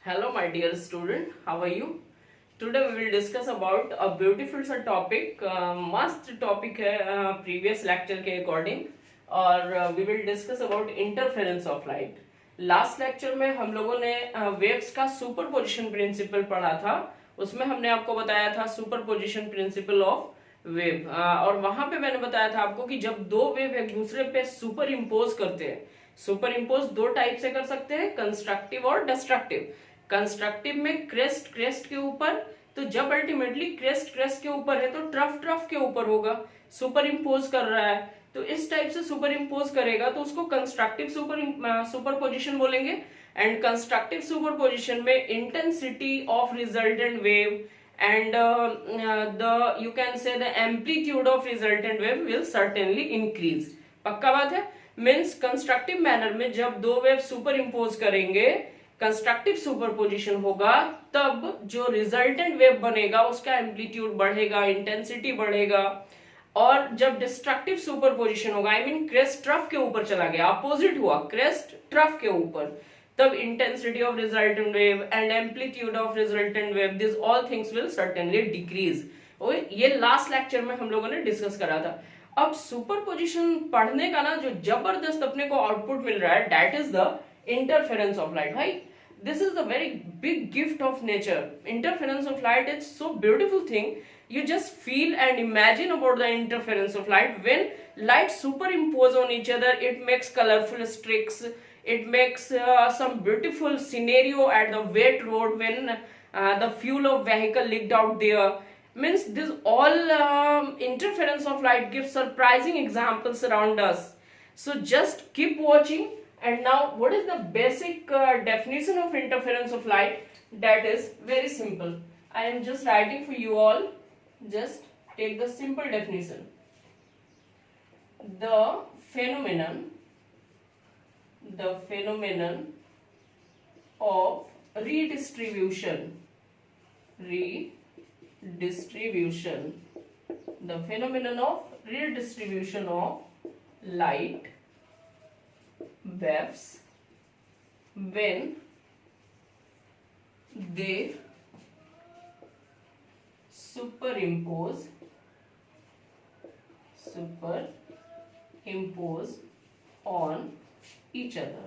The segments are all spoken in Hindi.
Hello, my dear student. How are you? Today we will discuss about a beautiful सा topic. मस्त topic है previous lecture के according और we will discuss about interference of light. Last lecture में हम लोगों ने waves का superposition principle पढ़ा था. उसमें हमने आपको बताया था superposition principle of wave और वहां पे मैंने बताया था आपको कि जब दो वेव एक दूसरे पे सुपर इम्पोज करते हैं. सुपर इम्पोज दो टाइप से कर सकते हैं, कंस्ट्रक्टिव और डिस्ट्रक्टिव. कंस्ट्रक्टिव में क्रेस्ट क्रेस्ट के ऊपर, तो जब अल्टीमेटली क्रेस्ट क्रेस्ट के ऊपर है तो ट्रफ ट्रफ के ऊपर होगा, सुपर इम्पोज कर रहा है. तो इस टाइप से सुपर इम्पोज करेगा तो उसको कंस्ट्रक्टिव सुपरपोजिशन बोलेंगे. एंड कंस्ट्रक्टिव सुपरपोजिशन में intensity of resultant wave and you can say the amplitude of resultant wave will certainly increase. पक्का बात है. मीन्स कंस्ट्रक्टिव मैनर में जब दो वेव सुपर इम्पोज करेंगे, कंस्ट्रक्टिव सुपरपोजिशन होगा, तब जो रिजल्टेंट वेव बनेगा उसका एम्पलीट्यूड बढ़ेगा, इंटेंसिटी बढ़ेगा. और जब डिस्ट्रक्टिव सुपरपोजिशन होगा, आई मीन क्रेस्ट ट्रफ के ऊपर चला गया, अपोजिट हुआ क्रेस्ट ट्रफ के ऊपर, तब intensity of resultant wave and amplitude of resultant wave, this all things will certainly decrease. ये लास्ट लेक्चर में हम लोगों ने डिस्कस करा था. अब सुपरपोजिशन पढ़ने का ना जो जबरदस्त अपने को आउटपुट मिल रहा है, that is the interference of light. भाई, this is the very big gift of nature. Interference of light is so beautiful thing. You just feel and imagine about the interference of light. When light superimpose on each other, it makes colorful streaks. It makes some beautiful scenario at the wet road when the fuel of vehicle leaked out there. Means this all interference of light gives surprising examples around us. So just keep watching. And now, what is the basic definition of interference of light? That is very simple. I am just writing for you all. Just take the simple definition. The phenomenon of redistribution. The phenomenon of redistribution of light waves when they superimpose on each other.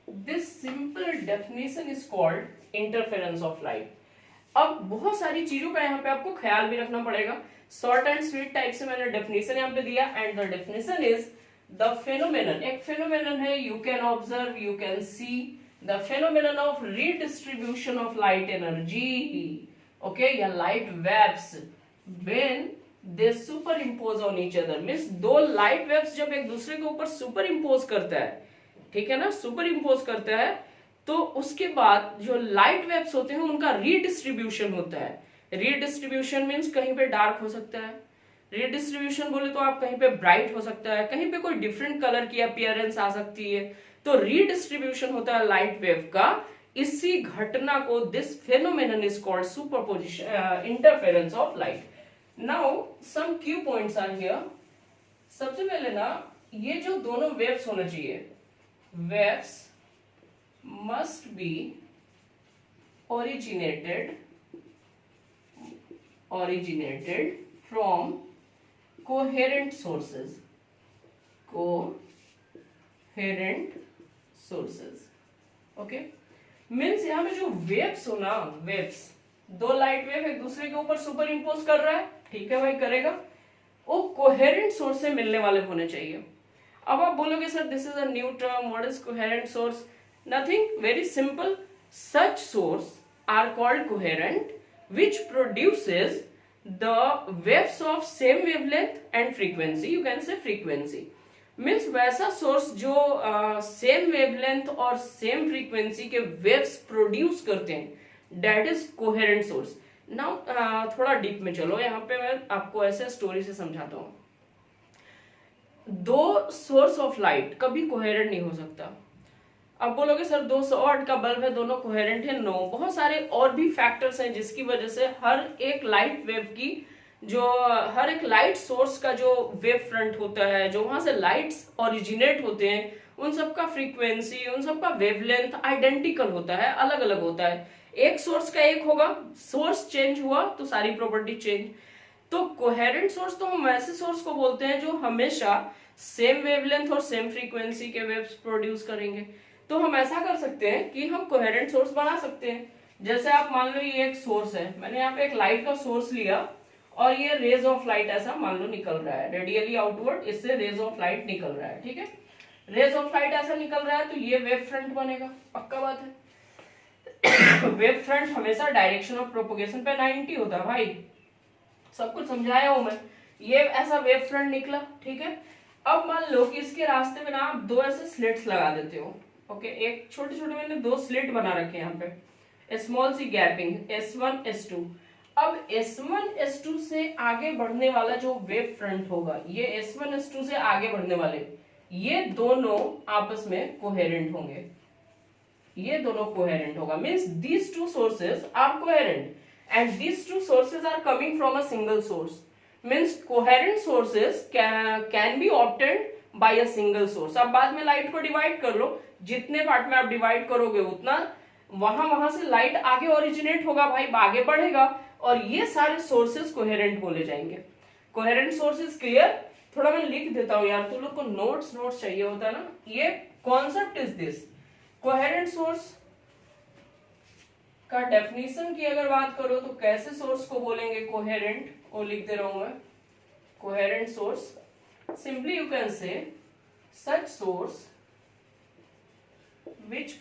This simple definition is called interference of light. अब बहुत सारी चीजों का यहाँ पे आपको ख्याल भी रखना पड़ेगा. शॉर्ट एंड स्वीट टाइप से मैंने डेफिनेशन यहाँ पे दिया. And the definition is the phenomenon, एक फेनोमेनन है, you can observe, you can see the phenomenon of redistribution of light energy, okay, या light waves when they superimpose on each other. Means दो लाइट वेव्स जब एक दूसरे के ऊपर सुपर इम्पोज करता है, ठीक है ना, सुपर इम्पोज करता है, तो उसके बाद जो लाइट वेव्स होते हैं उनका रीडिस्ट्रीब्यूशन होता है. रीडिस्ट्रीब्यूशन मीन्स कहीं पे डार्क हो सकता है, रीडिस्ट्रीब्यूशन बोले तो आप कहीं पे ब्राइट हो सकता है, कहीं पे कोई डिफरेंट कलर की अपीयरेंस आ सकती है. तो रीडिस्ट्रीब्यूशन होता है लाइट वेव का. इसी घटना को this phenomenon is called superposition, interference of light. Now some cue points are here. सबसे पहले ना, ये जो दोनों वेव्स होना चाहिए, waves must be originated from coherent sources. Okay, means यहाँ पे जो वेव्स हो ना, वेव्स, दो लाइट वेव एक दूसरे के ऊपर सुपर इम्पोज कर रहा है, ठीक है भाई, करेगा, वो कोहेरेंट सोर्स से मिलने वाले होने चाहिए. अब आप बोलोगे sir this is a new term, what is coherent source? Nothing, very simple. Such source are called coherent, which produces the waves of same wavelength and frequency. You can say frequency. Means वैसा source जो same wavelength और same frequency के waves produce करते हैं, that is coherent source. Now थोड़ा deep में चलो. यहाँ पे मैं आपको ऐसे स्टोरी से समझाता हूँ. दो source of light कभी coherent नहीं हो सकता. अब बोलोगे सर 200 वाट का बल्ब है, दोनों कोहेरेंट है. नो, बहुत सारे और भी फैक्टर्स हैं जिसकी वजह से हर एक लाइट वेव की जो हर एक लाइट सोर्स का जो वेव फ्रंट होता है, जो वहां से लाइट्स ओरिजिनेट होते हैं, उन सब का फ्रीक्वेंसी, उन सब का वेवलेंथ आइडेंटिकल होता है, अलग अलग होता है। एक सोर्स का एक होगा, सोर्स चेंज हुआ तो सारी प्रॉपर्टी चेंज। तो कोहेरेंट सोर्स तो हम ऐसे सोर्स को बोलते हैं जो हमेशा सेम वेवलेंथ और सेम फ्रीक्वेंसी के वेव्स प्रोड्यूस करेंगे। तो हम ऐसा कर सकते हैं कि हम कोहेरेंट सोर्स बना सकते हैं। जैसे आप मान लो ये एक सोर्स है, मैंने यहाँ पे एक लाइट का सोर्स लिया और ये रेज ऑफ लाइट ऐसा मान लो निकल रहा है, रेडियली आउटवर्ड इससे रेज ऑफ लाइट निकल रहा है, ठीक है। रेज ऑफ लाइट ऐसा निकल रहा है तो ये वेव फ्रंट बनेगा, पक्का बात है। वेव फ्रंट हमेशा डायरेक्शन ऑफ प्रोपोगेशन पे 90 होता है भाई, सब कुछ समझाया हूं मैं। ये ऐसा वेव फ्रंट निकला, ठीक है। अब मान लो कि इसके रास्ते में ना आप दो ऐसे स्लिट्स लगा देते हो, ओके। एक छोटे छोटे मैंने दो स्लिट बना रखे हैं यहाँ पे, small C gapping S1 S2। अब S1 S2 से आगे बढ़ने वाला जो वेव फ्रंट होगा, ये S1 S2 से आगे बढ़ने वाले, ये दोनों आपस में कोहेरेंट होंगे, ये दोनों कोहेरेंट होगा, means these two sources are coherent and these two sources are coming from a single source, means coherent sources can be obtained by a single source। अब बाद में लाइट को डिवाइड कर लो, जितने पार्ट में आप डिवाइड करोगे उतना वहां से लाइट आगे ओरिजिनेट होगा भाई, आगे बढ़ेगा, और ये सारे सोर्सेस कोहेरेंट बोले जाएंगे। Coherent sources clear? थोड़ा मैं लिख देता हूं यार, तुम लोग को नोट्स चाहिए होता है ना। ये concept is this, coherent source का डेफिनेशन की अगर बात करो तो कैसे सोर्स को बोलेंगे कोहेरेंट, वो लिख दे रहा हूं मैं। Coherent source, simply you can say such source which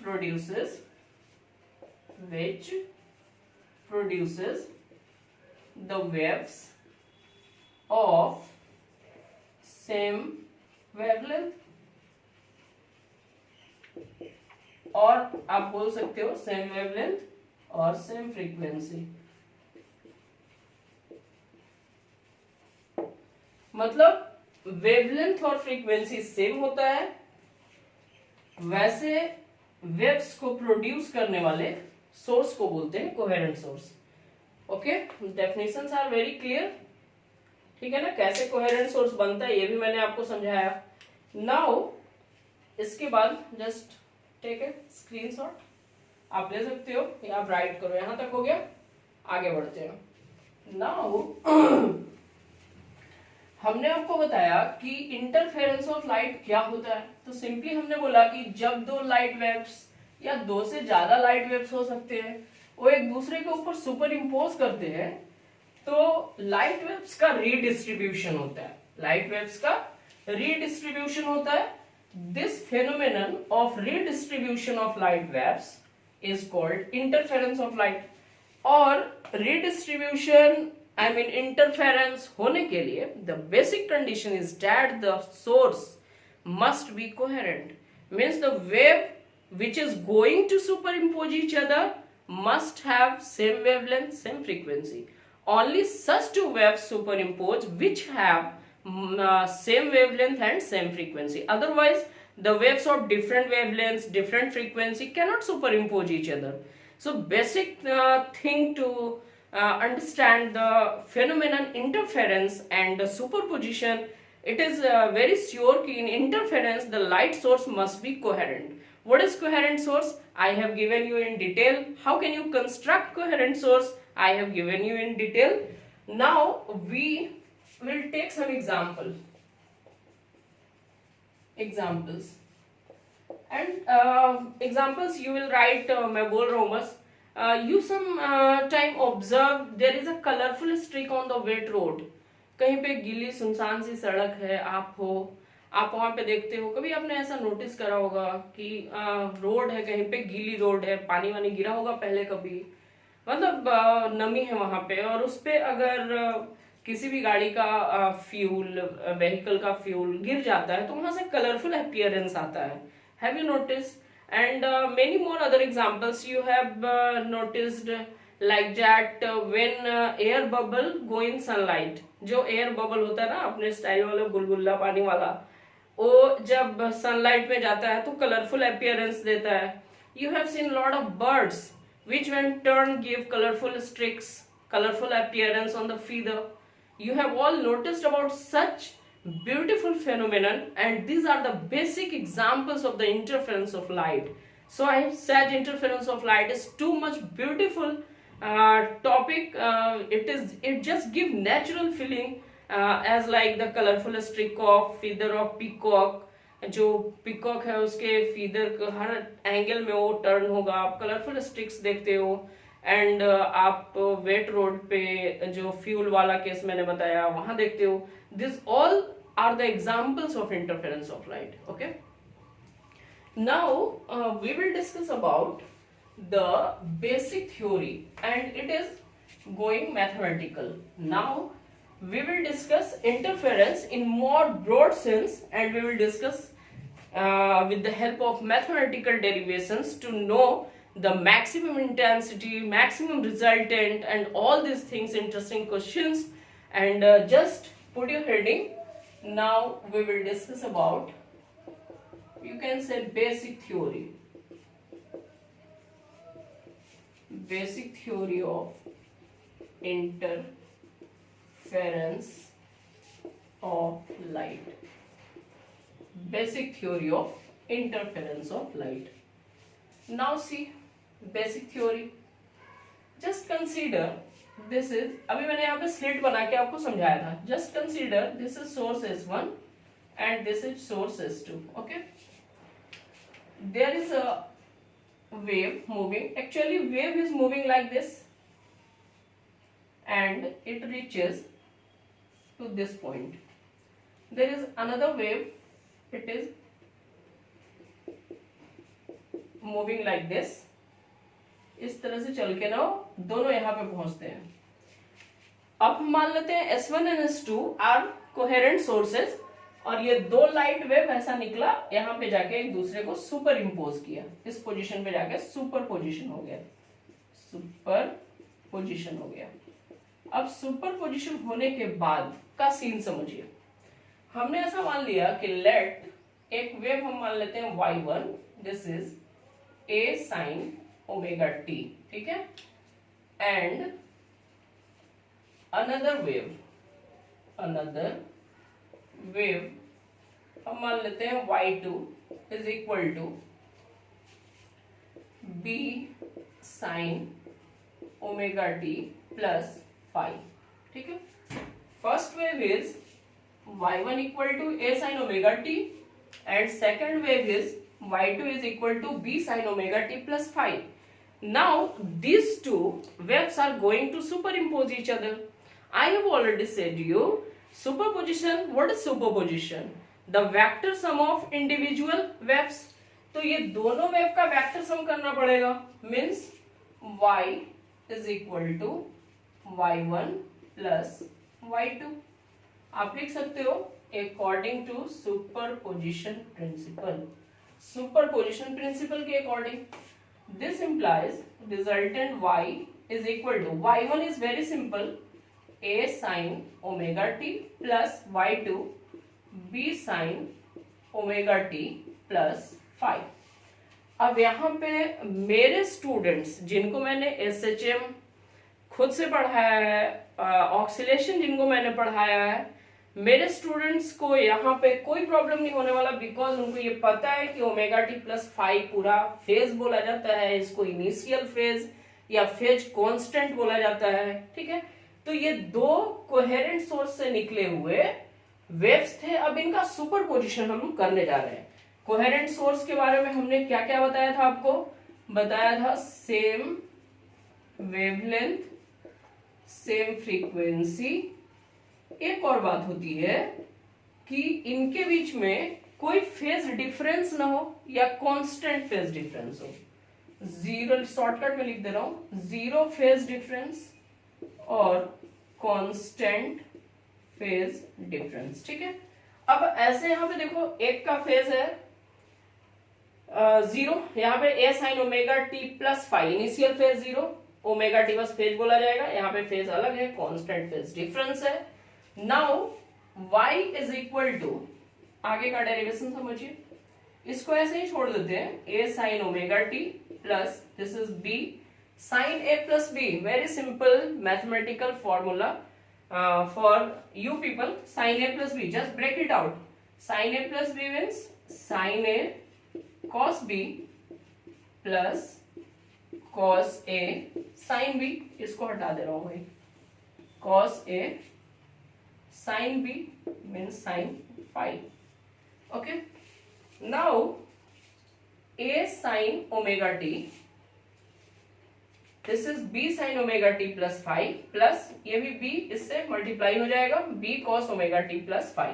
produces the waves of same wavelength, और आप बोल सकते हो सेम वेवलेंथ और सेम फ्रीक्वेंसी। मतलब वेवलेंथ और फ्रीक्वेंसी सेम होता है, वैसे वेव्स को प्रोड्यूस करने वाले सोर्स को बोलते हैं coherent source. Okay, definitions are very clear, ठीक है ना। कैसे कोहेरेंट सोर्स बनता है ये भी मैंने आपको समझाया। नाउ इसके बाद जस्ट टेक ए स्क्रीनशॉट, आप ले सकते हो या आप राइट करो। यहां तक हो गया, आगे बढ़ते हैं। नाउ हमने आपको बताया कि इंटरफेरेंस ऑफ लाइट क्या होता है। तो सिंपली हमने बोला कि जब दो लाइट वेव्स या दो से ज्यादा लाइट वेव्स हो सकते हैं, वो एक दूसरे के ऊपर सुपर इम्पोज करते हैं, तो लाइट वेव्स का रीडिस्ट्रीब्यूशन होता है। लाइट वेव्स का रीडिस्ट्रीब्यूशन होता है। This phenomenon of redistribution of light waves is called interference of light। और redistribution I mean interference होने के लिए the basic condition is that the source must be coherent, means the wave which is going to superimpose each other must have same wavelength, same frequency. Only such two waves superimpose which have same wavelength and same frequency. Otherwise the waves of different wavelengths, different frequency cannot superimpose each other. So basic thing to understand the phenomenon interference and the superposition, it is very sure कि in interference the light source must be coherent. What is coherent source? I have given you in detail. How can you construct coherent source? I have given you in detail. Now we will take some examples and examples you will write, मैं बोल रहा हूँ बस। You some time observe there is a colorful streak on the wet road। कहीं पे गीली सुनसान सी सड़क है, आप वहां पे देखते हो, कभी आपने ऐसा नोटिस करा होगा कि रोड है, कहीं पे गीली रोड है, पानी वानी गिरा होगा पहले कभी, मतलब नमी है वहां पे, और उस पे अगर किसी भी गाड़ी का फ्यूल, व्हीकल का फ्यूल गिर जाता है तो वहां से कलरफुल अपीयरेंस आता है। Have you noticed? and many more other examples you have noticed like that when air bubble go in sunlight। जो एयर बबल होता है ना अपने स्टाइल वाला बुलबुला पानी वाला, वो जब सनलाइट में जाता है तो कलरफुल अपीयरेंस देता है। you have seen lot of birds which when turn give colorful streaks, colorful appearance on the feather। you have all noticed about such beautiful phenomenon, and these are the basic examples of the interference of light. So I have said interference of light is too much beautiful topic. It just give natural feeling as like the colorful streak of feather of peacock. जो पिकॉक है उसके फीदर हर एंगल में वो टर्न होगा, आप कलरफुल स्टिक्स देखते हो। एंड आप वेट रोड पे जो फ्यूल वाला केस मैंने बताया वहां देखते हो। This all are the examples of interference of light. Okay, now we will discuss about the basic theory and it is going mathematical. Now we will discuss interference in more broad sense, and we will discuss with the help of mathematical derivations to know the maximum intensity, maximum resultant, and all these things, interesting questions. And just put your heading. Now we will discuss about, you can say, basic theory. Basic theory of interference of light. Basic theory of interference of light. Now see basic theory. Just consider this is, अभी मैंने यहाँ पे स्लिट बना के आपको समझाया था। Just consider this is source S1 and this is source S2. Okay, there is a wave moving. Actually wave is moving like this and it reaches to this point. There is another wave, it is moving like this. इस तरह से चल के ना दोनों यहाँ पे पहुंचते हैं। अब हम मान लेते हैं S1 and S2 are coherent sources, और ये दो लाइट वेव ऐसा निकला, यहाँ पे जाके एक दूसरे को सुपर इम्पोज किया, इस पोजीशन पे जाके सुपर पोजीशन हो गया, सुपर पोजीशन हो गया। अब सुपर पोजीशन होने के बाद का सीन समझिए। हमने ऐसा मान लिया कि लेट एक वेव हम मान लेते हैं y1, this is a sin omega t, ठीक है, एंड अनदर वेव हम मान लेते हैं y2 is equal to b sin omega t plus 5, ठीक है। First wave is y1 equal to a sin omega t and second wave is y2 is equal to b sin omega t plus 5. Now these two waves are going to superimpose each other. I have already said you superposition. What is superposition? The vector sum of individual waves. तो ये दोनों वेव का वेक्टर सम करना पड़ेगा, means y is equal to y1 plus y2. आप लिख सकते हो according to superposition principle. Superposition principle के according this implies resultant y is equal to y1 is very simple a sin omega t plus y2 b sin omega t plus 5। अब यहाँ पे मेरे स्टूडेंट्स जिनको मैंने SHM खुद से पढ़ाया है, ऑक्सीलेशन जिनको मैंने पढ़ाया है, मेरे स्टूडेंट्स को यहाँ पे कोई प्रॉब्लम नहीं होने वाला, बिकॉज उनको ये पता है कि ओमेगा टी प्लस 5 पूरा फेज बोला जाता है, इसको इनिशियल फेज या फेज कांस्टेंट बोला जाता है, ठीक है। तो ये दो कोहेरेंट सोर्स से निकले हुए वेव्स थे। अब इनका सुपरपोजिशन हम करने जा रहे हैं। कोहेरेंट सोर्स के बारे में हमने क्या क्या बताया था, आपको बताया था सेम वेवलेंथ, सेम फ्रीक्वेंसी। एक और बात होती है कि इनके बीच में कोई फेज डिफरेंस ना हो या कांस्टेंट फेज डिफरेंस हो। जीरो, शॉर्टकट में लिख दे रहा हूं, जीरो फेज डिफरेंस और कांस्टेंट फेज डिफरेंस, ठीक है। अब ऐसे यहां पे देखो, एक का फेज है जीरो, यहाँ पे a sin omega t plus 5, initial phase zero, omega T बस फेज बोला जाएगा, यहाँ पे फेज अलग है, कांस्टेंट फेज डिफरेंस है। Now y is equal to, आगे का डेरिवेशन समझिए, इसको ऐसे ही छोड़ देते हैं, a sin omega t plus this is b sin a plus b, very simple mathematical formula, for you people, sin a plus b, just break it out. Sin a plus b means sin a cos b plus cos a sin b. इसको हटा दे रहा हूं भाई. cos a sin b means sin phi. Okay, now a sin omega t, this is b sin omega t plus phi, plus ये भी b इससे मल्टीप्लाई हो जाएगा, b cos omega t plus phi.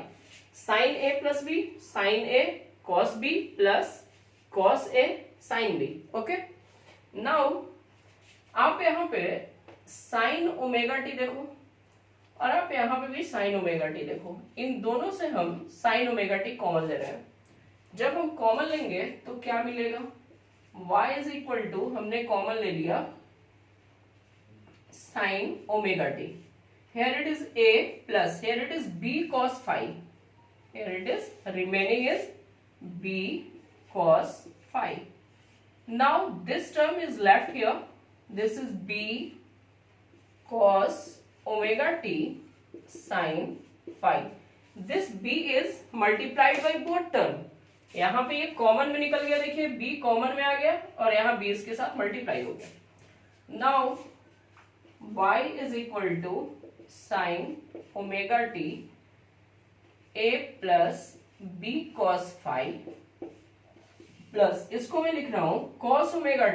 sin a plus b, sin a cos b plus cos a sin b. Okay, now आप यहाँ पे sin ओमेगा टी देखो और आप यहाँ पे भी sin ओमेगा टी देखो. इन दोनों से हम sin ओमेगा टी कॉमन ले रहे हैं. जब हम कॉमन लेंगे तो क्या मिलेगा, y इज इक्वल टू, हमने कॉमन ले लिया sin omega T. Here it is a plus here it is b cos phi. Here it is remaining is b cos phi. Now this term is left here. This is b cos omega t sin phi. This b is multiplied by both term. यहाँ पे ये कॉमन में निकल गया, देखिए b कॉमन में आ गया और यहाँ b इसके साथ मल्टीप्लाई हो गया. Now y is equal to sin omega t a plus b cos phi plus इसको मैं लिख रहा हूं cos omega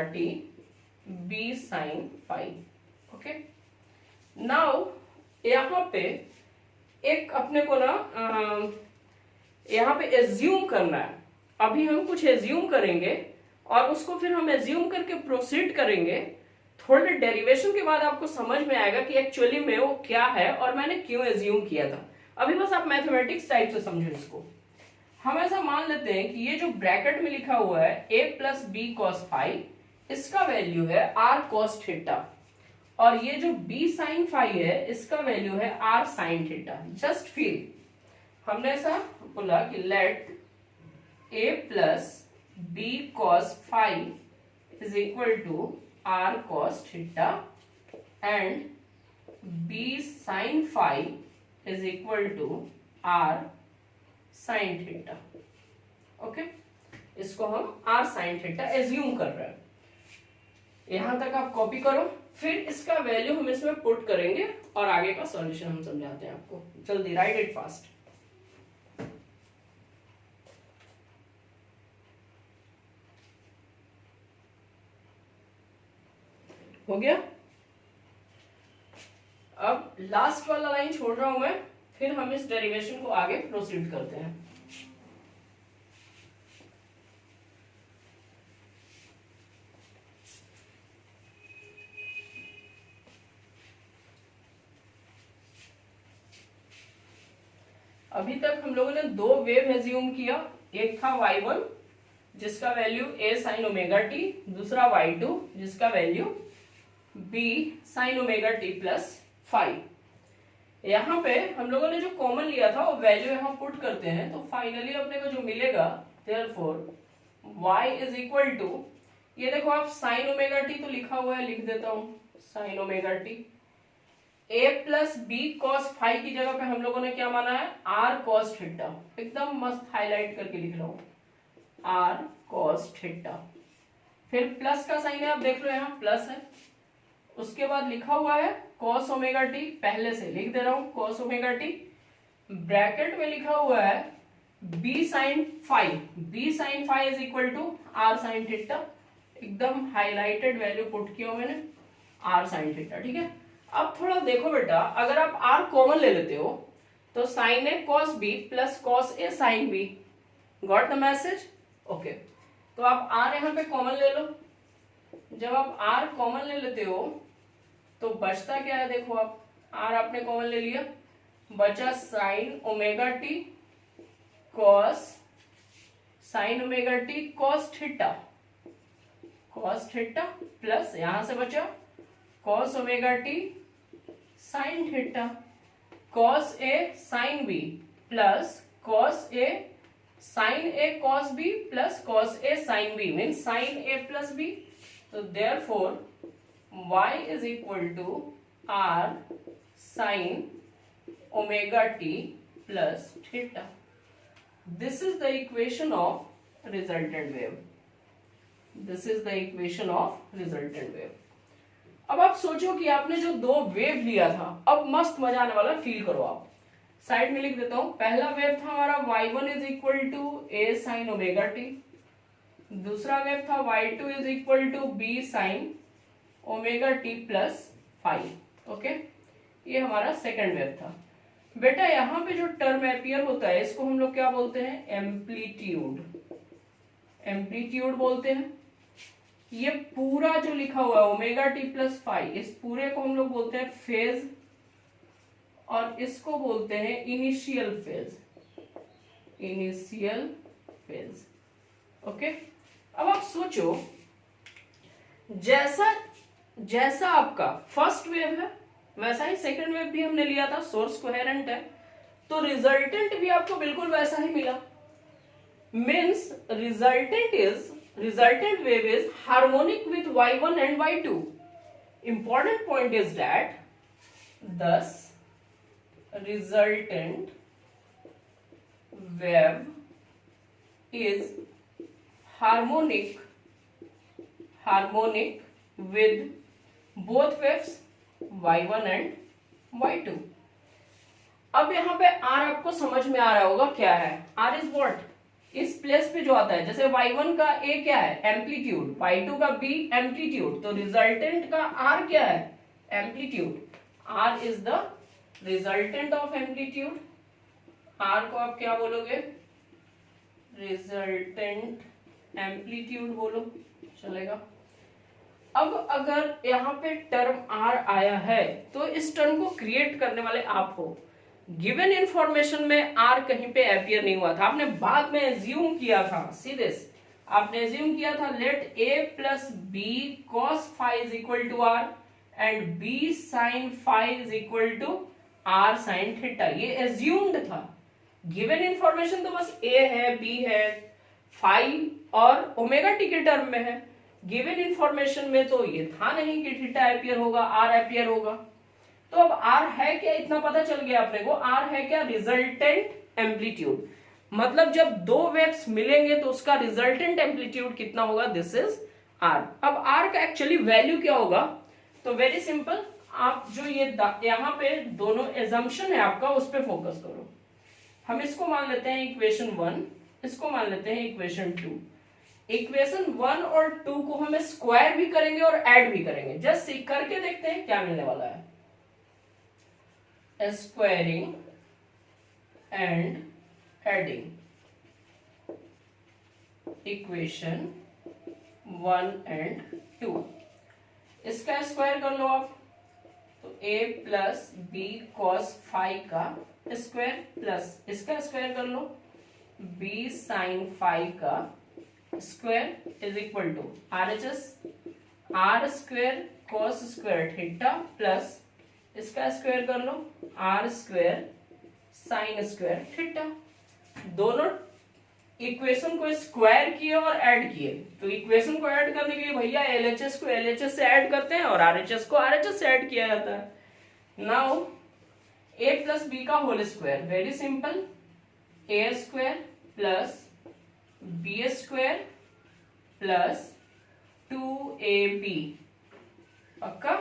T b sin phi. Okay, now यहाँ पे एक अपने को ना यहाँ पे एज्यूम करना है. अभी हम कुछ एज्यूम करेंगे और उसको फिर हम एज्यूम करके प्रोसीड करेंगे. थोड़े डेरिवेशन के बाद आपको समझ में आएगा कि एक्चुअली में वो क्या है और मैंने क्यों एज्यूम किया था. अभी बस आप मैथमेटिक्स टाइप से समझो इसको. हम ऐसा मान लेते हैं कि ये जो ब्रैकेट में लिखा हुआ है a plus B cos phi, इसका वैल्यू है r cos थीटा, और ये जो b sin फाई है इसका वैल्यू है r sin theta. Just feel, हमने ऐसा बोला कि let a plus B cos phi is equal to r cos theta and b sin phi is equal to r sin theta. Okay, इसको हम r sin थीटा एज्यूम कर रहे हैं. यहां तक आप कॉपी करो, फिर इसका वैल्यू हम इसमें पुट करेंगे और आगे का सॉल्यूशन हम समझाते हैं आपको. जल्दी राइट इट फास्ट. हो गया. अब लास्ट वाला लाइन छोड़ रहा हूं मैं, फिर हम इस डेरिवेशन को आगे प्रोसीड करते हैं. अभी तक हम लोगों ने दो वेव एज्यूम किया. एक था y1 जिसका value a sin omega t, दूसरा y2 जिसका value b sin omega t plus phi. यहाँ पे हम लोगों ने जो कॉमन लिया था वो वैल्यू यहाँ पुट करते हैं, तो फाइनली अपने को जो मिलेगा, therefore y is equal to, ये देखो आप sin ओमेगा t तो लिखा हुआ है, लिख देता हूं sin omega t. a plus B cos phi की जगह पे हम लोगों ने क्या माना है, r cos थीटा. एकदम मस्त हाईलाइट करके लिख रहा हूं r cos थीटा. फिर प्लस का साइन है, आप देख लो यहाँ प्लस है. उसके बाद लिखा हुआ है cos ओमेगा टी, पहले से लिख दे रहा हूं cos ओमेगा टी. ब्रैकेट में लिखा हुआ है b sin phi is equal to r sin theta. एकदम हाईलाइटेड वैल्यू पुट किया मैंने, r sin थीटा. ठीक है, अब थोड़ा देखो बेटा, अगर आप r कॉमन ले लेते हो तो sin a cos b plus cos a sin b. Got the message? Okay, तो आप r यहाँ पे कॉमन ले लो. जब आप r कॉमन ले लेते हो तो बचता क्या है, देखो आप r आपने कॉमन ले लिया, बचा sin omega T cos sin omega T cos theta plus यहां से बचा cos omega T sin theta, cos a sin b plus cos a sin a cos b plus cos a sin b means sin a plus b. तो therefore y is equal to R sine omega T plus theta. This is the equation of resultant wave. This is the equation of resultant wave. अब आप सोचो कि आपने जो दो वेव लिया था, अब मस्त मजा आने वाला, फील करो। आप साइड में लिख देता हूं। पहला वेव था हमारा y1 is equal to A sine omega T, दूसरा वेव था y2 is equal to B sine omega T plus phi. Okay, ये हमारा सेकंड वेव था। बेटा यहां पे जो टर्म अपियर होता है इसको हम लोग क्या बोलते हैं? एम्पलीट्यूड। एम्पलीट्यूड बोलते हैं। ये पूरा जो लिखा हुआ है ओमेगा टी प्लस फाइव, इस पूरे को हम लोग बोलते हैं फेज, और इसको बोलते हैं initial phase. Initial phase. Okay, अब आप सोचो, जैसा जैसा आपका फर्स्ट वेव है वैसा ही सेकंड वेव भी हमने लिया था, सोर्स कोहेरेंट है, तो रिजल्टेंट भी आपको बिल्कुल वैसा ही मिला। Means resultant wave is harmonic with y1 and y2. Important point is that thus resultant wave is harmonic with both waves y1 and y2. अब यहाँ पे r आपको समझ में आ रहा होगा क्या है। r is what? इस प्लेस पे जो आता है, जैसे y1 का a क्या है? एम्पलीट्यूड, y2 का b एम्पलीट्यूड, तो रिजल्टेंट का r क्या है? Amplitude. r is the resultant of amplitude. r को आप क्या बोलोगे? रिजल्टेंट एम्पलीट्यूड बोलो, चलेगा। अब अगर यहाँ पे टर्म r आया है तो इस टर्म को क्रिएट करने वाले आप हो। गिवन इंफॉर्मेशन में r कहीं पे अपियर नहीं हुआ था, आपने बाद में एज्यूम किया था। सी दिस, आपने एज्यूम किया था let a plus B cos phi is equal to R and b sine phi is equal to R sine theta. ये एज्यूम्ड था। गिवन इंफॉर्मेशन तो बस a है, b है, फाइव और ओमेगा टी के टर्म में है। गिवन इंफॉर्मेशन में तो ये था नहीं कि थीटा अपियर होगा, आर अपियर होगा। तो अब आर है क्या, इतना पता चल गया अपने को। आर है क्या? Resultant amplitude. मतलब जब दो वेव्स मिलेंगे तो उसका रिजल्टेंट एम्पलीट्यूड कितना होगा? This is R. अब आर का एक्चुअली वैल्यू क्या होगा? तो वेरी सिंपल, आप जो ये यहाँ पे दोनों एजम्पशन है आपका, उस पर फोकस करो। हम इसको मान लेते हैं इक्वेशन 1, इसको मान लेते हैं इक्वेशन 2। इक्वेशन 1 और 2 को हम स्क्वायर भी करेंगे और ऐड भी करेंगे। जस्ट करके देखते हैं क्या मिलने वाला है। Squaring and adding equation 1 and 2। इसका स्क्वायर कर लो आप, तो a plus B cos phi का स्क्वायर प्लस इसका स्क्वायर कर लो b साइन फाइव का square is equal to RHS r square cos square theta plus इसका स्क्वायर कर लो r square sine square theta. दोनों इक्वेशन को स्क्वायर किए और ऐड किए। तो इक्वेशन को ऐड करने के लिए भैया LHS को LHS से ऐड करते हैं और RHS को RHS से ऐड किया जाता है। नाउ a प्लस बी का whole square, very simple, a square plus B square plus 2ab। पक्का?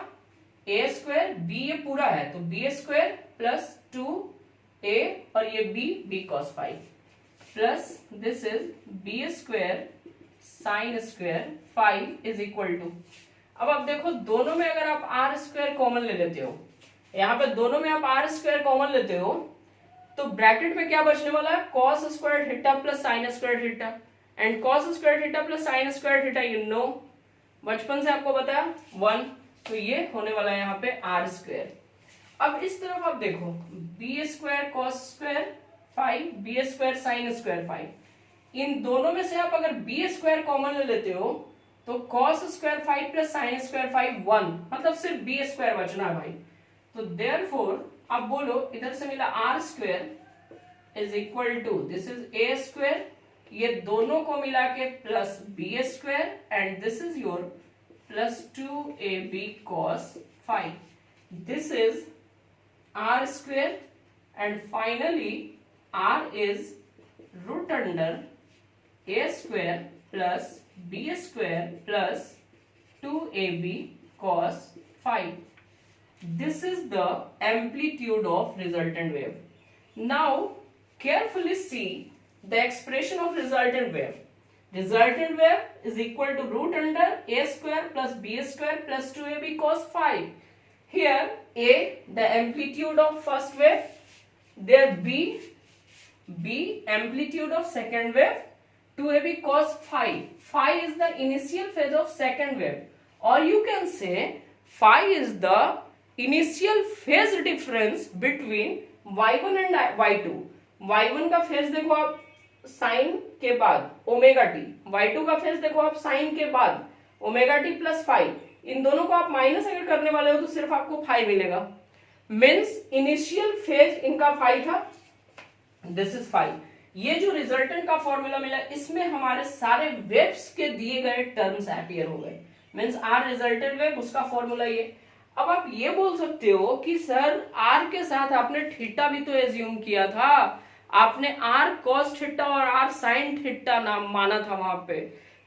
a स्क्वायर, b ये पूरा है तो b स्क्वायर प्लस 2a और ये b cos phi plus this is b square sine square phi is equal to. अब आप देखो, दोनों में अगर आप r स्क्वायर कॉमन ले लेते हो, यहाँ पे दोनों में आप r स्क्वायर कॉमन लेते हो, तो ब्रैकेट में क्या बचने वाला है? cos square theta plus sign square theta. And cos square theta plus sign square theta you know, बचपन से आपको बताया 1, तो ये होने वाला है यहाँ पे r स्क्वायर। अब इस तरफ आप देखो, B square cos square five, B square sine square five. इन दोनों में से आप अगर बी स्क्वायर कॉमन ले लेते हो तो cos square five plus sign square five 1, मतलब सिर्फ बी स्क्वायर बचना है भाई। तो देयरफॉर अब बोलो, इधर से मिला r square is equal to this is a square, ये दोनों को मिला के plus B square and this is your plus 2ab cos 5। this is r square, and finally r is root under a square plus b square plus 2ab cos phi. This is the amplitude of resultant wave. Now carefully see the expression of resultant wave. Resultant wave is equal to root under a square plus b square plus 2ab cos phi. Here a, the amplitude of first wave, there b amplitude of second wave, 2ab cos phi. Phi is the initial phase of second wave, or you can say phi is the initial phase difference between y1 and y2. y1 का फेज देखो आप साइन के बाद ओमेगा टी, y2 का फेज देखो आप साइन के बाद ओमेगा टी प्लस फाइव. इन दोनों को आप माइनस अगर करने वाले हो तो सिर्फ आपको फाइव मिलेगा. मीन्स इनिशियल फेज इनका फाइव था, दिस इज फाइव. ये जो रिजल्टेंट का फॉर्मूला मिला इसमें हमारे सारे वेव्स के दिए गए टर्म्स अपीयर हो गए. मीन्स आर रिजल्टेंट वेव, उसका फॉर्मूला ये. अब आप ये बोल सकते हो कि सर आर के साथ आपने थीटा भी तो एज्यूम किया था, आपने आर कॉस थीटा और आर साइन थीटा नाम माना था वहां पे.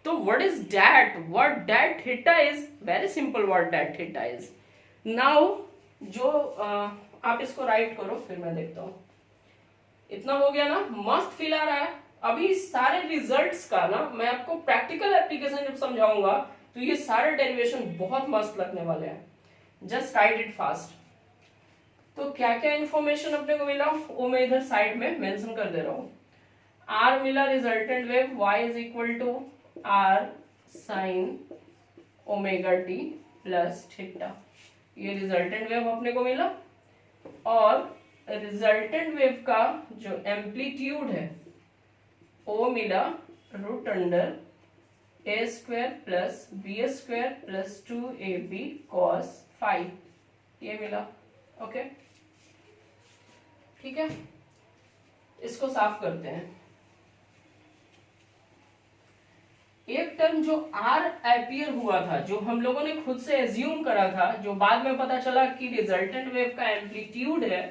तो what is that? What that theta is? Very simple. What that theta is. Now जो आप इसको राइट करो, फिर मैं देखता हूं. इतना हो गया ना? मस्त फील आ रहा है. अभी सारे रिजल्ट्स का ना मैं आपको प्रैक्टिकल एप्लीकेशन जब समझाऊंगा तो ये सारे डेरिवेशन बहुत मस्त लगने वाले हैं. Just right it fast. तो क्या क्या इंफॉर्मेशन अपने को मिला वो मैं इधर साइड में मेंशन कर दे रहा हूं. आर मिला resultant wave, y is equal to R sine omega T plus theta. ये रिजल्टेंट वेव अपने को मिला. और रिजल्टेंट वेव का जो एम्पलीट्यूड है वो मिला root under A square plus B square plus 2ab cos phi. ये मिला. ओके ठीक है, इसको साफ करते हैं. एक टर्म जो आर अपीयर हुआ था, जो हम लोगों ने खुद से एज्यूम करा था, जो बाद में पता चला कि रिजल्टेंट वेव का एम्पलीट्यूड है,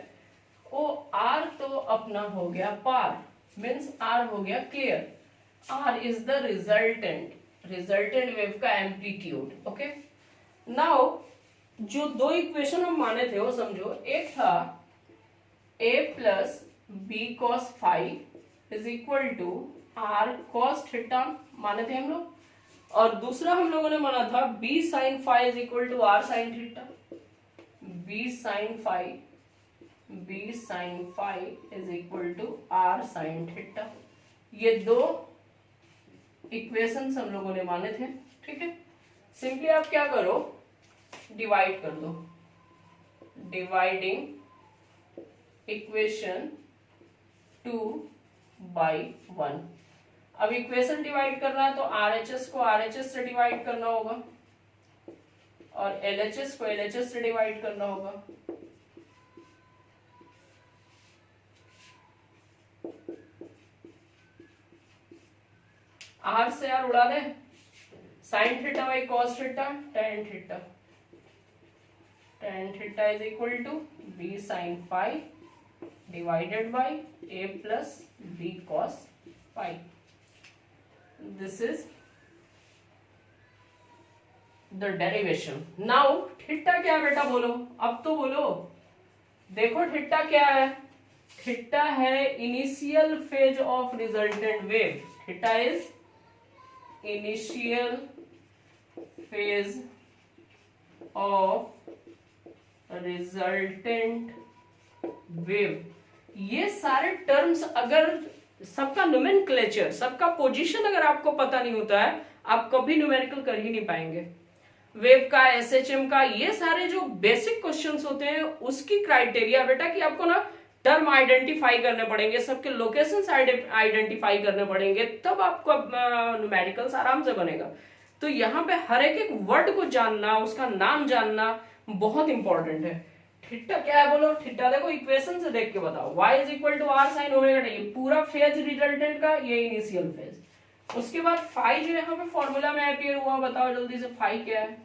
वो आर तो अपना हो गया पार. मीन्स आर हो गया clear. R is the resultant wave का एम्पलीट्यूड. ओके. नाउ जो दो इक्वेशन हम माने थे वो समझो. एक था a plus B cos phi is equal to R cos theta माने थे हम लोग, और दूसरा हम लोगों ने माना था b sine phi is equal to R sine theta. b sine phi is equal to R sine theta. ये दो इक्वेशंस हम लोगों ने माने थे. ठीक है. सिंपली आप क्या करो, डिवाइड कर दो. Dividing equation 2 by 1. अब इक्वेशन डिवाइड करना है तो RHS को RHS से डिवाइड करना होगा और LHS को LHS से डिवाइड करना होगा. R से R उड़ा दे. Sine theta by cos theta, tan theta. Tan theta is equal to B sine phi divided by a plus b cos phi. This is the derivation. Now theta क्या बेटा बोलो, अब तो बोलो. देखो थीटा क्या है? थीटा है initial phase of resultant wave. Theta is initial phase of resultant wave. ये सारे टर्म्स अगर सबका नोमेनक्लेचर, सबका पोजीशन अगर आपको पता नहीं होता है, आप कभी न्यूमेरिकल कर ही नहीं पाएंगे. वेव का, एसएचएम का, ये सारे जो बेसिक क्वेश्चंस होते हैं उसकी क्राइटेरिया बेटा कि आपको ना टर्म आइडेंटिफाई करने पड़ेंगे, सबके लोकेशंस आइडेंटिफाई करने पड़ेंगे, तब आपको न्यूमेरिकल्स आराम से बनेगा. तो यहाँ पे हर एक वर्ड को जानना, उसका नाम जानना बहुत इंपॉर्टेंट है. थीटा क्या है बोलो. थीटा देखो इक्वेशन से देख के बताओ. y is equal to R sine omega T, ये पूरा फेज रिजल्टेंट का, ये इनिशियल फेज. उसके बाद फाई जो यहाँ पे फॉर्मूला में अपीयर हुआ, बताओ जल्दी से फाई क्या है.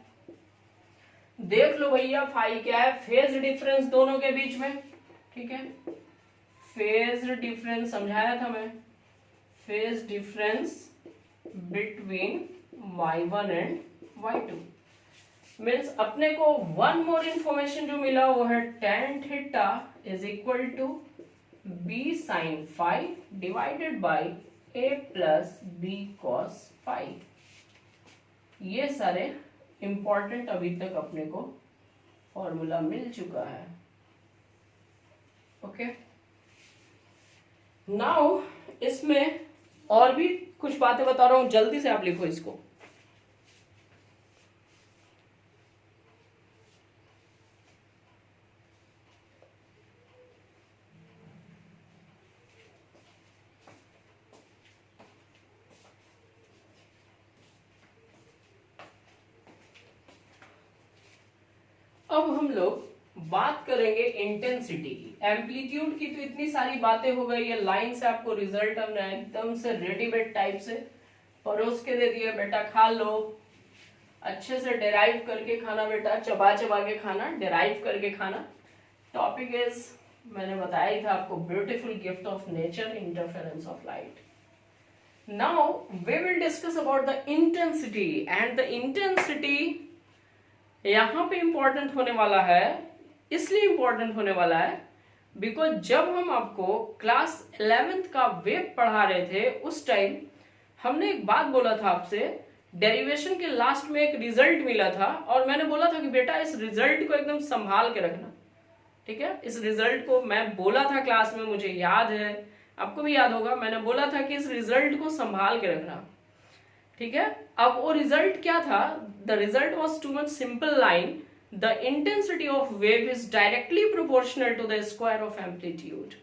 देख लो भैया फाई क्या है, फेज डिफरेंस दोनों के बीच में, ठीक है, फेज डिफरेंस समझाया था मैं, phase difference between y1 and y2 means अपने को वन मोर इंफॉर्मेशन जो मिला वो है tan theta is equal to b sin phi divided by a plus b cos phi। ये सारे इंपॉर्टेंट अभी तक अपने को फॉर्मूला मिल चुका है। ओके, नाउ इसमें और भी कुछ बातें बता रहा हूं, जल्दी से आप लिखो इसको। अब हम लोग बात करेंगे इंटेंसिटी की, एम्पलीट्यूड की। तो इतनी सारी बातें हो गई, ये लाइन से आपको रिजल्ट हमने एकदम से रेडीमेड टाइप से परोस के दे दिए, बेटा खा लो, अच्छे से डेराइव करके खाना बेटा, चबा चबा के खाना, डेराइव करके खाना। टॉपिक इज, मैंने बताया ही था आपको, beautiful gift of nature, interference of light. Now we will discuss about the intensity, and the intensity यहां पे इंपॉर्टेंट होने वाला है, इसलिए इंपॉर्टेंट होने वाला है बिकॉज जब हम आपको क्लास 11th का वेव पढ़ा रहे थे उस टाइम हमने एक बात बोला था आपसे, डेरिवेशन के लास्ट में एक रिजल्ट मिला था और मैंने बोला था कि बेटा इस रिजल्ट को एकदम संभाल के रखना, ठीक है। इस रिजल्ट को मैं बोला था क्लास में, मुझे याद है, आपको भी याद होगा, मैंने बोला था कि इस रिजल्ट को संभाल के रखना, ठीक है। अब वो रिजल्ट क्या था, the result was too much simple line, the intensity of wave is directly proportional to the square of amplitude.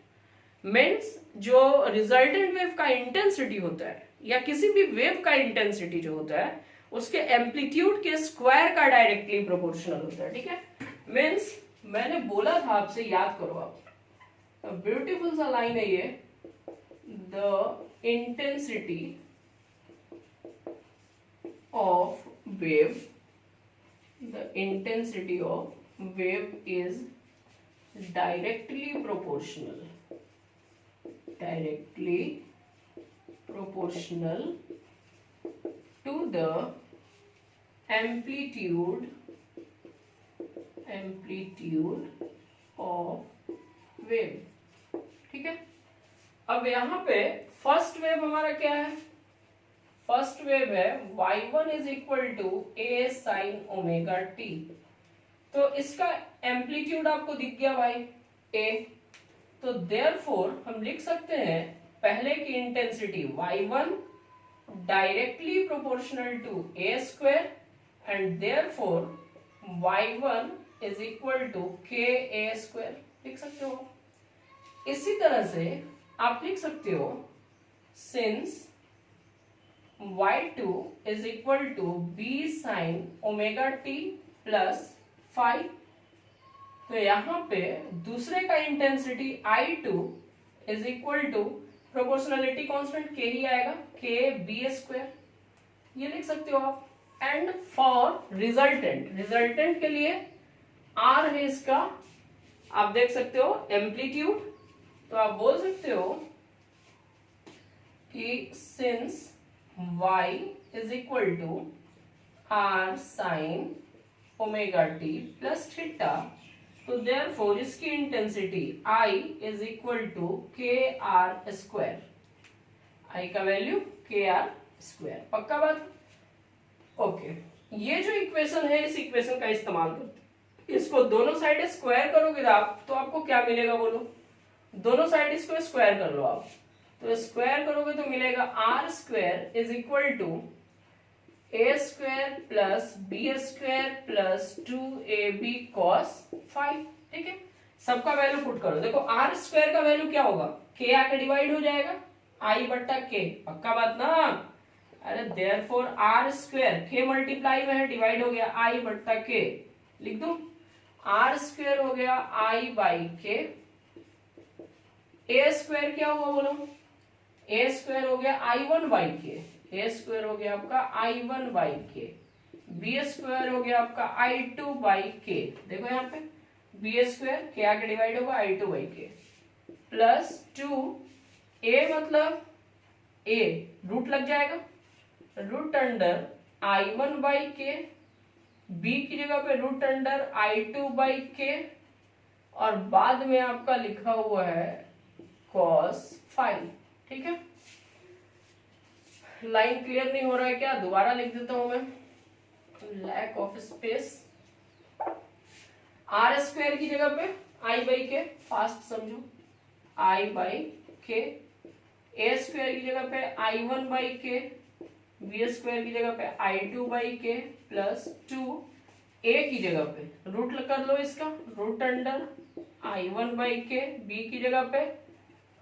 Means जो रिजल्टेंट वेव का इंटेंसिटी होता है या किसी भी वेव का इंटेंसिटी जो होता है उसके एम्पलीट्यूड के स्क्वायर का डायरेक्टली प्रोपोर्शनल होता है, ठीक है। मीन्स मैंने बोला था आपसे, याद करो आप, ब्यूटीफुल सा लाइन है ये, the intensity of wave, the intensity of wave is directly proportional to the amplitude of wave, ठीक है। अब यहां पे फर्स्ट वेव हमारा क्या है, फर्स्ट वेव है y1 is equal to a sine omega t। तो इसका एम्पलीट्यूड आपको दिख गया भाई a, तो देयरफॉर हम लिख सकते हैं पहले की intensity y1 directly proportional to a square and therefore y1 is equal to k a square, लिख सकते हो। इसी तरह से आप लिख सकते हो since y2 is equal to b sin omega t plus phi, तो यहां पे दूसरे का intensity I2 is equal to proportionality constant k ही आएगा, k b स्क्वायर, ये लिख सकते हो आप। एंड फॉर रिजल्टेंट के लिए r है इसका, आप देख सकते हो एम्पलीट्यूड, तो आप बोल सकते हो कि since y is equal to r sin omega t plus theta, तो therefore इसकी intensity I is equal to k r square, I का वैल्यू k r स्क्वायर, पक्का बात। ओके, ये जो इक्वेशन है इस इक्वेशन का इस्तेमाल करते, इसको दोनों साइड स्क्वायर करोगे आप तो आपको क्या मिलेगा बोलो, दोनों साइड इसको स्क्वायर कर लो आप, तो स्क्वायर करोगे तो मिलेगा R square is equal to A square plus B square plus 2ab cos phi, ठीक है। सबका वैल्यू पुट करो, देखो आर स्क्वायर का वैल्यू क्या होगा, के आके डिवाइड हो जाएगा आई बट्टा के, पक्का बात ना। अरे देयरफॉर आर स्क्वायर के मल्टीप्लाई में है, डिवाइड हो गया आई बट्टा के, लिख दो आर स्क्वायर हो गया आई बाई के, ए स्क्वायर क्या हुआ बोलो, ए स्क्वायर हो गया आई वन बाई के, ए स्क्वायर हो गया आपका आई one by K, B square हो गया आपका आई टू बाई के, देखो यहाँ पे बी स्क्वायर के आके डिवाइड होगा I two by K plus 2 A मतलब ए रूट लग जाएगा, root under I one by K, B की जगह पे root under I two by K, और बाद में आपका लिखा हुआ है cos फाइव। ठीक है, लाइन क्लियर नहीं हो रहा है क्या? दोबारा लिख देता हूं मैं, lack of space. R square की जगह पे आई बाई के, फास्ट समझो, आई बाई के, ए स्क्वायर की जगह पे I one by K, B square की जगह पे I two by K plus 2 A की जगह पे रूट कर लो इसका, root under I one by K, B की जगह पे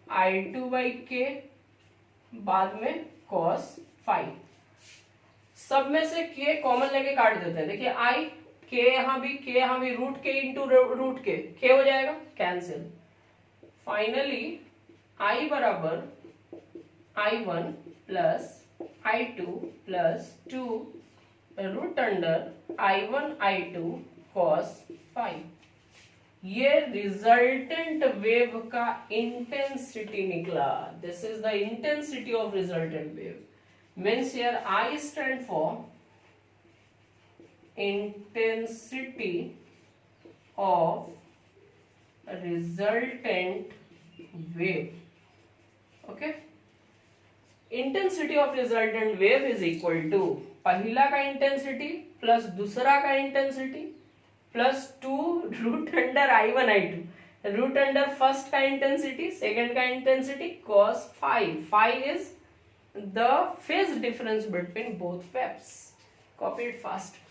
आई टू बाई के, बाद में cos फाइव। सब में से के कॉमन लेके काट देते हैं, देखिए आई के यहां भी रूट के इंटू रूट के हो जाएगा, कैंसिल। फाइनली आई बराबर I one plus I two plus 2 root under I one I two cos five. ये रिजल्टेंट वेव का इंटेंसिटी निकला। This is the intensity of resultant wave, means here I stand for intensity of resultant wave. Okay, intensity of resultant wave is equal to पहला का इंटेंसिटी प्लस दूसरा का intensity plus 2 root under I one I two, root under first का इंटेंसिटी सेकेंड का intensity cos five. Five is the phase difference between both waves. Copy it fast.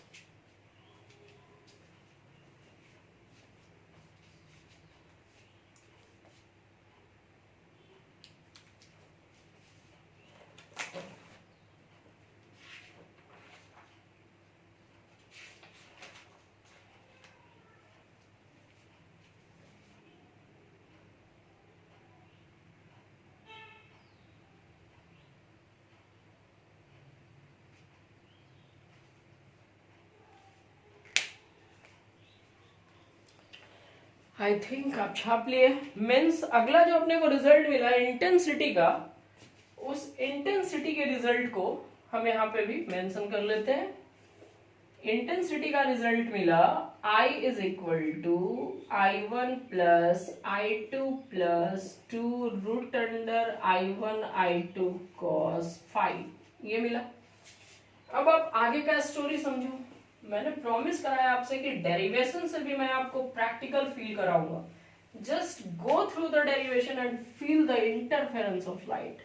I think आप छाप लिए। मीन्स अगला जो अपने को रिजल्ट मिला इंटेंसिटी का, उस इंटेंसिटी के रिजल्ट को हम यहाँ पे भी मेंशन कर लेते हैं। इंटेंसिटी का रिजल्ट मिला I is equal to I one plus I two plus 2 root under I one I two cos five, ये मिला। अब आप आगे का स्टोरी समझो। मैंने प्रॉमिस कराया आपसे कि डेरिवेशन से भी मैं आपको प्रैक्टिकल फील कराऊंगा। Just go through the derivation and feel the interference of light.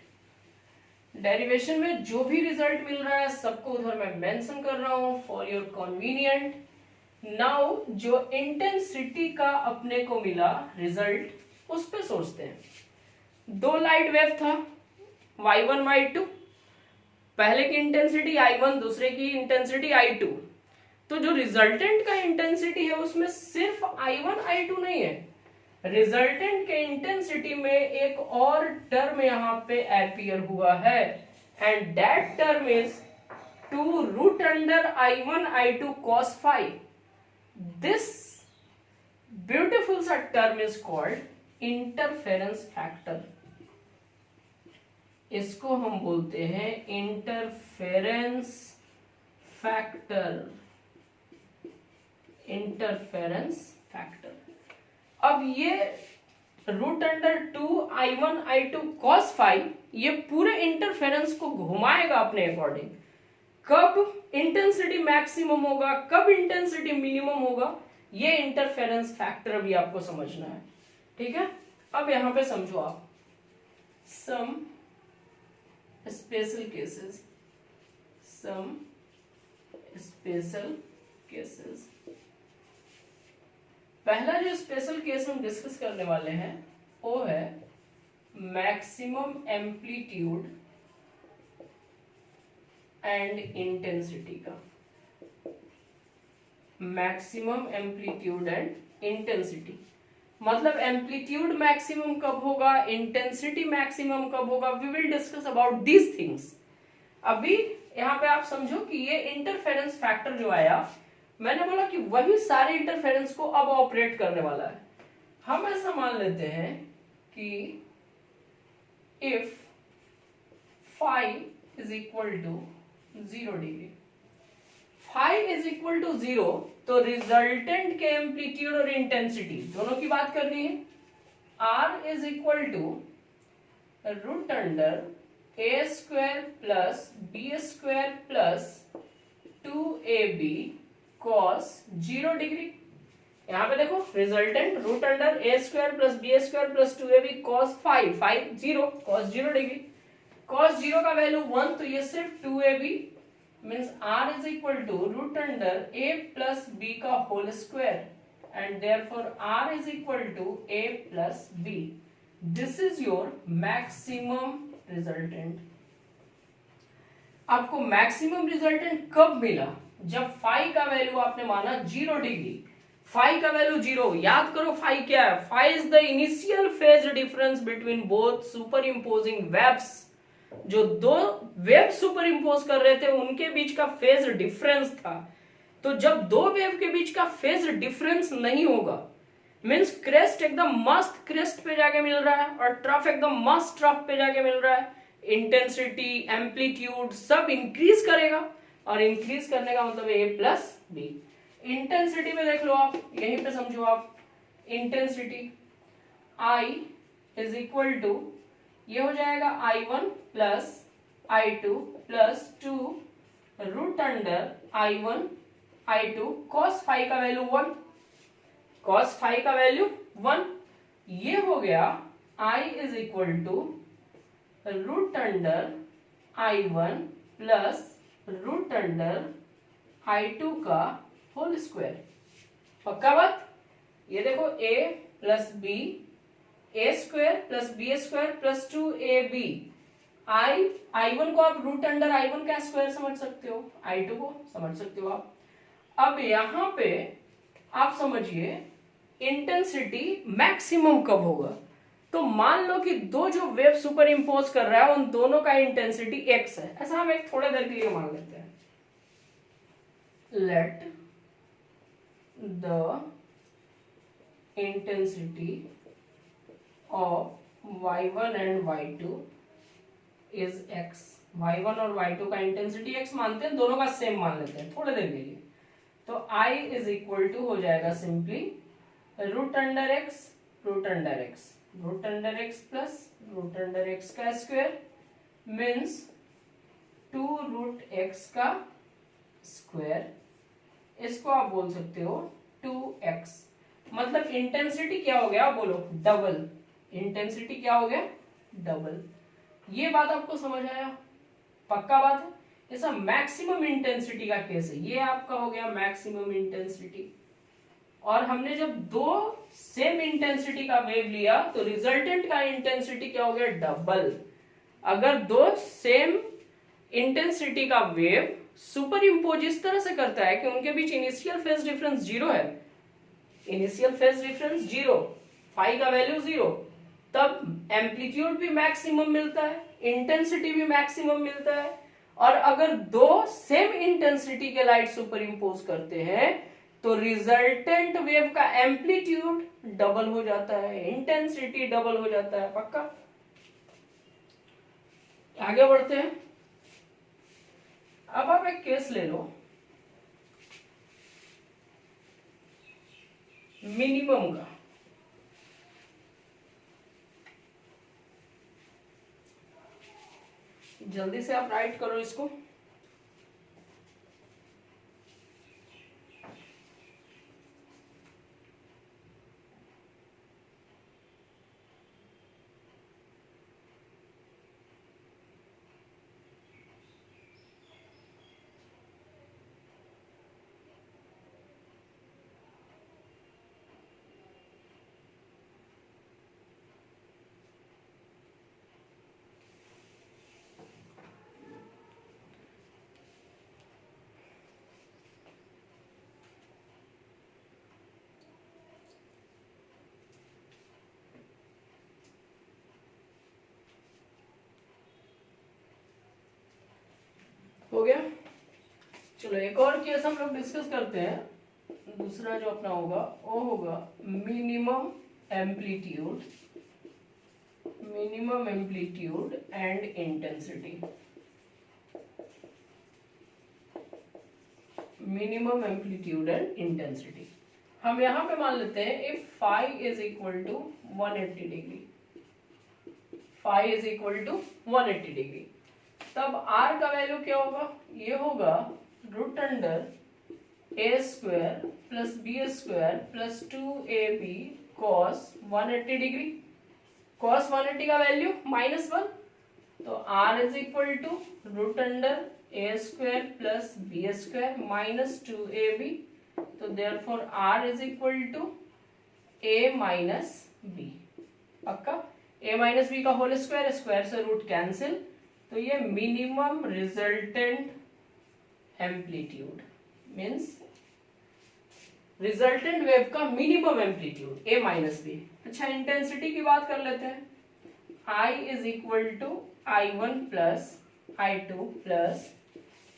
Derivation में जो भी रिजल्ट मिल रहा है सबको उधर मैं मेंशन कर रहा हूं फॉर योर कन्वीनियंट। नाउ जो इंटेंसिटी का अपने को मिला रिजल्ट, उस पे सोचते हैं। दो लाइट वेव था y1 y2, पहले की इंटेंसिटी I1, दूसरे की इंटेंसिटी I2। तो जो रिजल्टेंट का इंटेंसिटी है उसमें सिर्फ I1 I2 नहीं है, रिजल्टेंट के इंटेंसिटी में एक और टर्म यहां पे अपीयर हुआ है, and that term is 2 root under I1 I2 cos five. This beautiful सा term is called interference factor. इसको हम बोलते हैं इंटरफेरेंस फैक्टर। Interference factor. अब ये root under 2 I1 I2 cos five ये पूरे इंटरफेरेंस को घुमाएगा अपने अकॉर्डिंग। कब इंटेंसिटी मैक्सिमम होगा, कब इंटेंसिटी मिनिमम होगा, ये इंटरफेरेंस फैक्टर भी आपको समझना है। ठीक है, अब यहां पे समझो आप some special cases. Some special cases. पहला जो स्पेशल केस हम डिस्कस करने वाले हैं वो है मैक्सिमम एम्पलीट्यूड एंड इंटेंसिटी का। मैक्सिमम एम्पलीट्यूड एंड इंटेंसिटी मतलब एम्पलीट्यूड मैक्सिमम कब होगा, इंटेंसिटी मैक्सिमम कब होगा, we will discuss about these things. अभी यहाँ पे आप समझो कि ये इंटरफेरेंस फैक्टर जो आया, मैंने बोला कि वही सारे इंटरफेरेंस को अब ऑपरेट करने वाला है। हम ऐसा मान लेते हैं कि if phi is equal to 0 degree, phi is equal to 0, तो रिजल्टेंट के एम्पलीट्यूड और इंटेंसिटी दोनों की बात करनी है। R is equal to root under A square plus B square plus 2ab cos 0 degree. यहां पे देखो resultant root under A square plus B square plus 2ab cos 5 0 cos 0 degree. cos 0 का वैल्यू 1, तो ये सिर्फ 2ab means r is equal to root under a plus b का whole square and therefore r is equal to a plus b। This is your maximum resultant. आपको मैक्सिमम रिजल्टेंट कब मिला? जब फाई का वैल्यू आपने माना 0 डिग्री। फाई का वैल्यू 0, याद करो फाई क्या है? Phi is the initial phase difference between both superimposing waves. जो दो वेव सुपर इम्पोज कर रहे थे उनके बीच का फेज डिफरेंस था। तो जब दो वेव के बीच का फेज डिफरेंस नहीं होगा, मीन्स क्रेस्ट एकदम मस्त क्रेस्ट पे जाके मिल रहा है और ट्रफ एकदम मस्त ट्रफ पे जाके मिल रहा है, इंटेंसिटी एम्पलीट्यूड सब इंक्रीज करेगा, और इंक्रीज करने का मतलब ए प्लस बी। इंटेंसिटी में देख लो आप, यहीं पे समझो आप, intensity I is equal to, ये हो जाएगा I1 plus I2 plus 2 root under I1 I2 cos phi का वैल्यू 1, cos फाई का वैल्यू 1। ये हो गया I is equal to root under I1 plus root under I2 का होल स्क्वायर। पक्का बात? ये देखो a plus B, A square plus B square plus 2ab। I1 को आप रूट अंडर I1 का स्क्वायर समझ सकते हो, I2 को समझ सकते हो आप। अब यहां पे आप समझिए इंटेंसिटी मैक्सिमम कब होगा। तो मान लो कि दो जो वेव सुपर इम्पोज कर रहा है उन दोनों का इंटेंसिटी x है। ऐसा हम एक थोड़े देर के लिए मान लेते हैं। Let the intensity of y1 and y2 is x। y1 और y2 का इंटेंसिटी x मानते हैं, दोनों का सेम मान लेते हैं थोड़े देर के लिए। तो I इज इक्वल टू हो जाएगा simply root under X, root under X, root under X plus root under X का स्क्वायर मीन्स 2 रूट एक्स का स्क्वायर। इसको आप बोल सकते हो 2x। मतलब इंटेंसिटी क्या हो गया बोलो? डबल। इंटेंसिटी क्या हो गया? डबल। ये बात आपको समझ आया? पक्का बात है? ऐसा मैक्सिमम इंटेंसिटी का केस है, ये आपका हो गया मैक्सिमम इंटेंसिटी। और हमने जब दो सेम इंटेंसिटी का वेव लिया तो रिजल्टेंट का इंटेंसिटी क्या हो गया? डबल। अगर दो सेम इंटेंसिटी का वेव सुपर इम्पोज इस तरह से करता है कि उनके बीच इनिशियल फेज डिफरेंस 0 है, इनिशियल फेज डिफरेंस 0, फाई का वैल्यू 0, तब एम्पलीट्यूड भी मैक्सिमम मिलता है, इंटेंसिटी भी मैक्सिमम मिलता है। और अगर दो सेम इंटेंसिटी के लाइट सुपर इम्पोज करते हैं तो रिजल्टेंट वेव का एम्पलीट्यूड डबल हो जाता है, इंटेंसिटी डबल हो जाता है। पक्का? आगे बढ़ते हैं। अब आप एक केस ले लो मिनिमम का। जल्दी से आप राइट करो इसको। हो गया। चलो एक और केस हम लोग डिस्कस करते हैं। दूसरा जो अपना होगा वो होगा minimum amplitude and intensity. Minimum amplitude and intensity हम यहां पे मान लेते हैं if phi is equal to 180 degree, phi is equal to 180 degree, तब आर का वैल्यू क्या होगा? ये होगा root under A square plus B square plus 2ab cos 180 degree. cos 180 का वैल्यू -1, तो r is equal to root under A square plus B square minus 2ab, तो therefore r is equal to a minus B. पक्का? a माइनस बी का होल स्क्वायर, स्क्वायर से रूट कैंसिल, तो ये minimum resultant amplitude means resultant wave का minimum amplitude a minus B. अच्छा, इंटेंसिटी की बात कर लेते हैं। I is equal to I1 plus I2 plus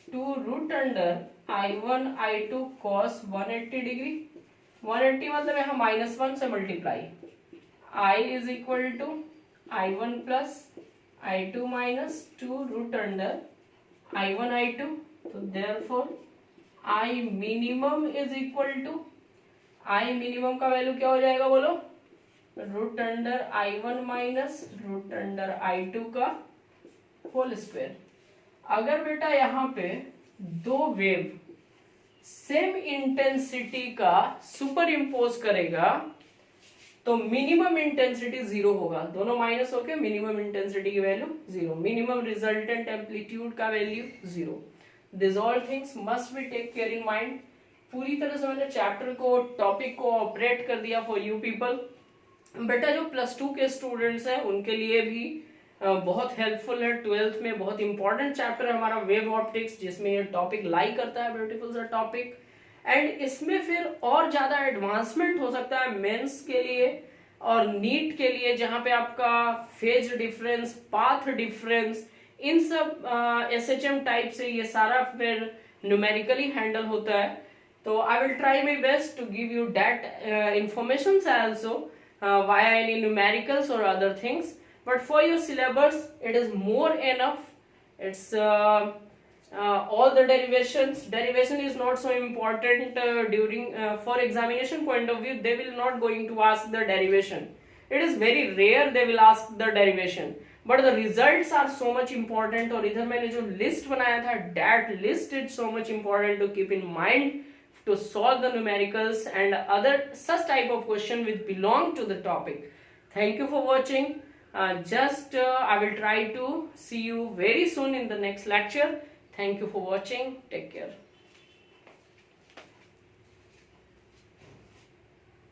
2 root under I1 I2 cos 180 degree. 180 मतलब यहाँ -1 से multiply. I is equal to I1 plus I2 minus 2 root under I1 I2, तो therefore I minimum is equal to, I minimum का वैल्यू क्या हो जाएगा बोलो? Root under I1 minus root under I2 का होल स्क्वायर। अगर बेटा यहाँ पे दो वेव सेम इंटेंसिटी का सुपर इम्पोज करेगा तो मिनिमम इंटेंसिटी 0 होगा। दोनों माइनस होके मिनिमम इंटेंसिटी की वैल्यू 0, मिनिमम रिजल्टेंट एम्पलीट्यूड का value 0। This all things must be take care in mind. पूरी तरह से मैंने चैप्टर को, टॉपिक को ऑपरेट कर दिया फॉर यू पीपल। बेटा जो +2 के स्टूडेंट्स हैं उनके लिए भी बहुत हेल्पफुल है। 12th में बहुत इंपॉर्टेंट चैप्टर है हमारा वेव ऑप्टिक्स, जिसमें ये टॉपिक लाई करता है, ब्यूटीफुल सा टॉपिक। एंड इसमें फिर और ज्यादा एडवांसमेंट हो सकता है मेंस के लिए और नीट के लिए, जहां पे आपका फेज डिफरेंस, पाथ डिफरेंस, इन सब SHM टाइप से ये सारा फिर न्यूमेरिकली हैंडल होता है। तो I will try my best to give you that information also via any numericals or other things, but for your syllabus it is more enough. It's all the derivation is not so important during for examination point of view. They will not going to ask the derivation. It is very rare they will ask the derivation, but the results are so much important। और इधर मैंने जो list बनाया था, that list is so much important to keep in mind to solve the numericals and other such type of question which belong to the topic. Thank you for watching. I will try to see you very soon in the next lecture. Thank you for watching. Take care.